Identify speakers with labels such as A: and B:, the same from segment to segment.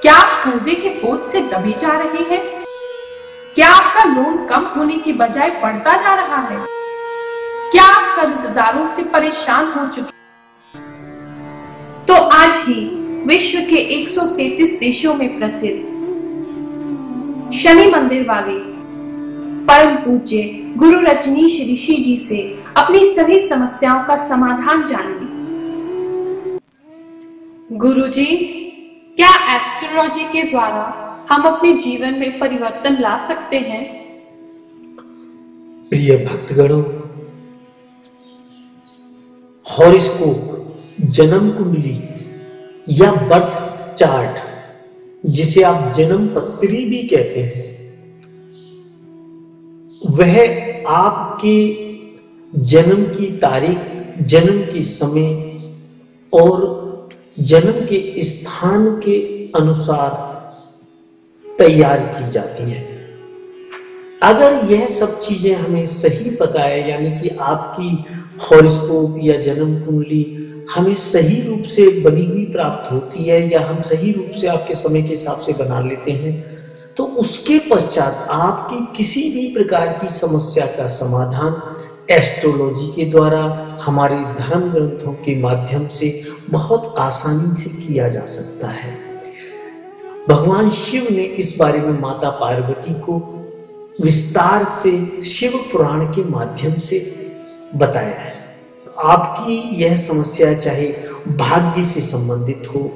A: क्या आप कर्जे के बोझ से दबे जा रहे हैं? क्या आपका लोन कम होने की बजाय बढ़ता जा रहा है? क्या आप कर्जदारों से परेशान हो चुके? तो आज ही विश्व के 133 देशों में प्रसिद्ध शनि मंदिर वाले परम पूज्य गुरु रजनीश ऋषि जी से अपनी सभी समस्याओं का समाधान जानिए। गुरुजी, क्या एस्ट्रोलॉजी के द्वारा हम अपने जीवन में परिवर्तन ला सकते हैं?
B: प्रिय भक्तगणों, हॉरोस्कोप, जन्म कुंडली या बर्थ चार्ट, जिसे आप जन्म पत्री भी कहते हैं, वह आपके जन्म की तारीख, जन्म की समय और जन्म के स्थान के अनुसार तैयार की जाती है। अगर यह सब चीजें हमें सही पता है, यानी कि आपकी हॉरोस्कोप या जन्म कुंडली हमें सही रूप से बनी हुई प्राप्त होती है या हम सही रूप से आपके समय के हिसाब से बना लेते हैं, तो उसके पश्चात आपकी किसी भी प्रकार की समस्या का समाधान एस्ट्रोलॉजी के द्वारा हमारे धर्म ग्रंथों के माध्यम से बहुत आसानी से किया जा सकता है। भगवान शिव ने इस बारे में माता पार्वती को विस्तार से शिव पुराण के माध्यम से बताया है। आपकी यह समस्या चाहे भाग्य से संबंधित हो,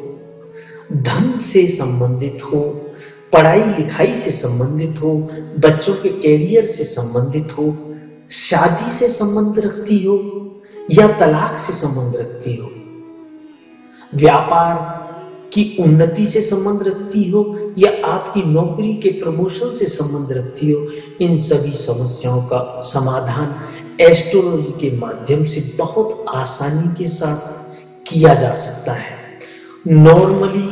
B: धन से संबंधित हो, पढ़ाई लिखाई से संबंधित हो, बच्चों के कैरियर से संबंधित हो, शादी से संबंध रखती हो या तलाक से संबंध रखती हो, व्यापार की उन्नति से संबंध रखती हो या आपकी नौकरी के प्रमोशन से संबंध रखती हो, इन सभी समस्याओं का समाधान एस्ट्रोलॉजी के माध्यम से बहुत आसानी के साथ किया जा सकता है। नॉर्मली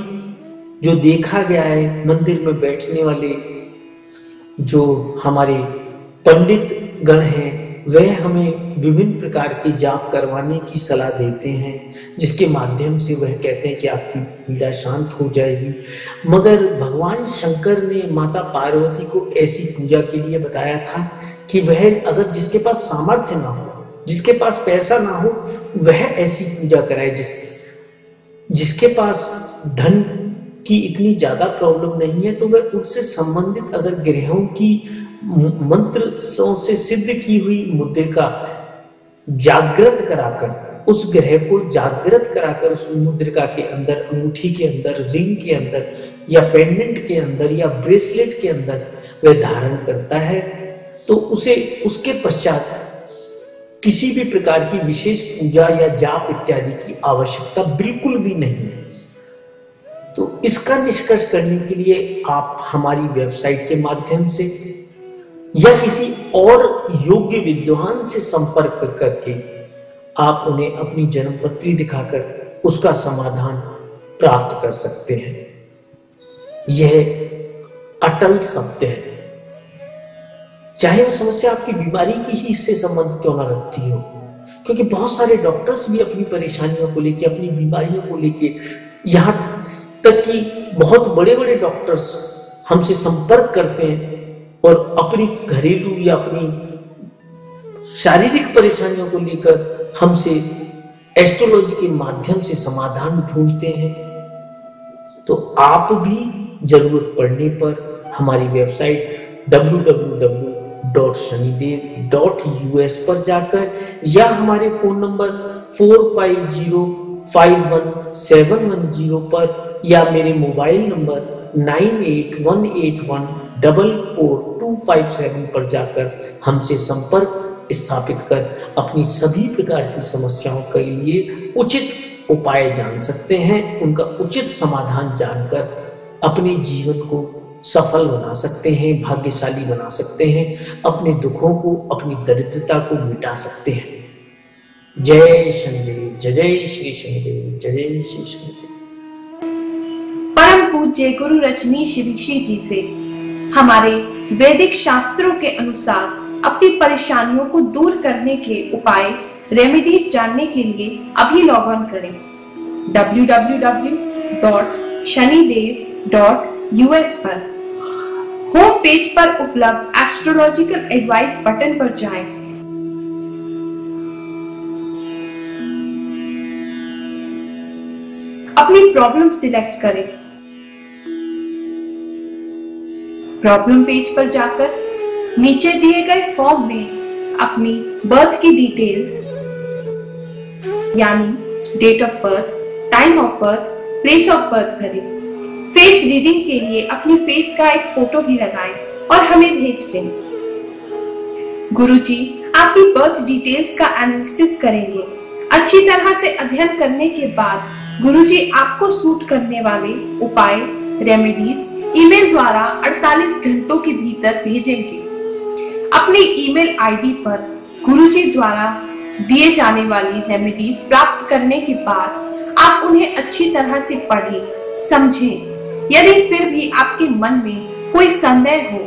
B: जो देखा गया है, मंदिर में बैठने वाले जो हमारे पंडित गण हैं, वह हमें विभिन्न प्रकार के जाप करवाने की सलाह देते हैं, जिसके माध्यम से वह कहते हैं कि आपकी पीड़ा शांत हो जाएगी। मगर भगवान शंकर ने माता पार्वती को ऐसी पूजा के लिए बताया था कि वह अगर जिसके पास सामर्थ्य ना हो, जिसके पास पैसा ना हो, वह ऐसी पूजा कराए। जिसके पास धन की इतनी ज्यादा प्रॉब्लम नहीं है, तो वह उससे संबंधित अगर ग्रहों की मंत्र से सिद्ध की हुई मुद्रिका जागृत कराकर, उस ग्रह को जागृत कराकर उस मुद्रिका के अंदर, अंगूठी के अंदर, रिंग के अंदर या पेंडेंट के अंदर या ब्रेसलेट के अंदर वह धारण करता है, तो उसे उसके पश्चात किसी भी प्रकार की विशेष पूजा या जाप इत्यादि की आवश्यकता बिल्कुल भी नहीं है। तो इसका निष्कर्ष करने के लिए आप हमारी वेबसाइट के माध्यम से या किसी और योग्य विद्वान से संपर्क करके आप उन्हें अपनी जन्मपत्री दिखाकर उसका समाधान प्राप्त कर सकते हैं। यह अटल सत्य है। चाहे वो समस्या आपकी बीमारी की ही इससे संबंध क्यों ना रखती हो, क्योंकि बहुत सारे डॉक्टर्स भी अपनी परेशानियों को लेके, अपनी बीमारियों को लेके, यहां तक कि बहुत बड़े बड़े डॉक्टर्स हमसे संपर्क करते हैं और अपनी घरेलू या अपनी शारीरिक परेशानियों को लेकर हमसे एस्ट्रोलॉजी के माध्यम से समाधान ढूंढते हैं। तो आप भी जरूरत पड़ने पर हमारी वेबसाइट www.shanidev.us पर जाकर या हमारे फोन नंबर 45051710 पर या मेरे मोबाइल नंबर 9818144257 पर जाकर हमसे संपर्क स्थापित कर अपनी सभी प्रकार की समस्याओं के लिए उचित उपाय जान सकते हैं। उनका उचित समाधान जानकर अपने जीवन को सफल बना सकते हैं, भाग्यशाली बना सकते हैं, अपने दुखों को, अपनी दरिद्रता को मिटा सकते हैं। जय शनिदेव, जय जय श्री शनिदेव, जय जय श्री शनिदेव।
A: परम पूज्य गुरु रजनीश ऋषि जी से हमारे वैदिक शास्त्रों के अनुसार अपनी परेशानियों को दूर करने के उपाय, रेमेडीज जानने के लिए अभी लॉग ऑन करें www shanidev.us पर। होम पेज पर उपलब्ध एस्ट्रोलॉजिकल एडवाइस बटन पर जाएं। अपनी प्रॉब्लम सिलेक्ट करें। प्रॉब्लम पेज पर जाकर नीचे दिए गए फॉर्म में अपनी बर्थ की डिटेल्स यानी date of birth, time of birth, place of birth भरें। फेस रीडिंग के लिए अपनी फेस का एक फोटो भी लगाएं और हमें भेज दें। गुरुजी आपकी बर्थ डिटेल्स का एनालिसिस करेंगे। अच्छी तरह से अध्ययन करने के बाद गुरुजी आपको सूट करने वाले उपाय, रेमेडीज ईमेल द्वारा 48 घंटों के भीतर भेजेंगे। अपनी ईमेल आईडी पर गुरुजी द्वारा दिए जाने वाली रेमेडीज प्राप्त करने के बाद आप उन्हें अच्छी तरह से पढ़ें, समझें। यदि फिर भी आपके मन में कोई संदेह हो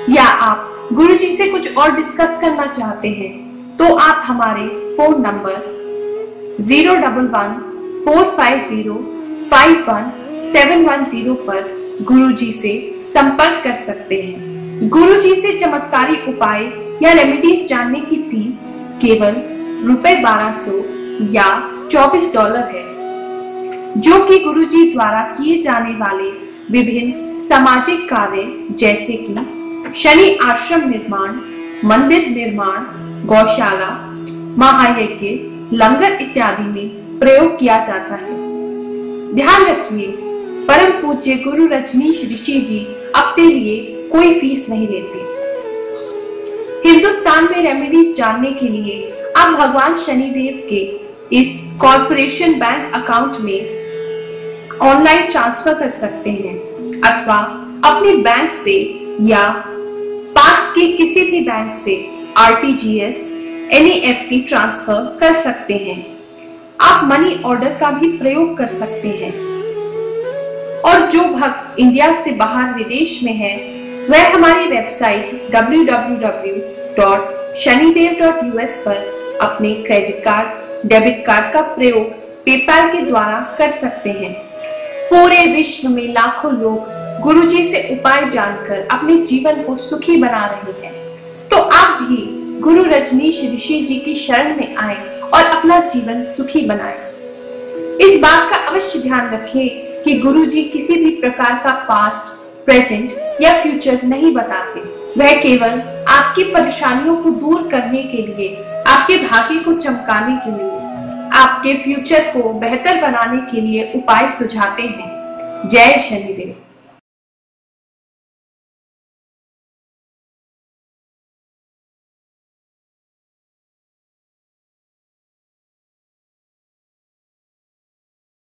A: या आप गुरुजी से कुछ और डिस्कस करना चाहते हैं तो आप हमारे फोन नंबर 011-450-51710 पर गुरुजी से संपर्क कर सकते हैं। गुरुजी से चमत्कारी उपाय या रेमेडीज जानने की फीस केवल ₹1200 या $24 है, जो कि गुरुजी द्वारा किए जाने वाले विभिन्न सामाजिक कार्य जैसे कि शनि आश्रम निर्माण, मंदिर निर्माण, गौशाला, महायज्ञ, लंगर इत्यादि में प्रयोग किया जाता है। ध्यान रखिए, परम पूज्य गुरु रजनीश ऋषि जी अपने लिए कोई फीस नहीं लेते। हिंदुस्तान में रेमेडीज जानने के लिए आप भगवान शनिदेव के इस कॉर्पोरेशन बैंक अकाउंट में ऑनलाइन ट्रांसफर कर सकते हैं अथवा अपने बैंक से या पास के किसी भी बैंक से RTGS, NEFT ट्रांसफर कर सकते हैं। आप मनी ऑर्डर का भी प्रयोग कर सकते हैं। और जो भक्त इंडिया से बाहर विदेश में है वह हमारी वेबसाइट www.shanidev.us पर अपने क्रेडिट कार्ड, डेबिट कार्ड का प्रयोग पेपैल के द्वारा कर सकते हैं। पूरे विश्व में लाखों लोग गुरुजी से उपाय जानकर अपने जीवन को सुखी बना रहे हैं, तो आप भी गुरु रजनीश ऋषि जी की शरण में आए और अपना जीवन सुखी बनाएं। इस बात का अवश्य ध्यान रखें कि गुरुजी किसी भी प्रकार का पास्ट, प्रेजेंट या फ्यूचर नहीं बताते। वह केवल आपकी परेशानियों को दूर करने के लिए, आपके भाग्य को चमकाने के लिए, आपके फ्यूचर को बेहतर बनाने के लिए उपाय सुझाते हैं। जय शनिदेव।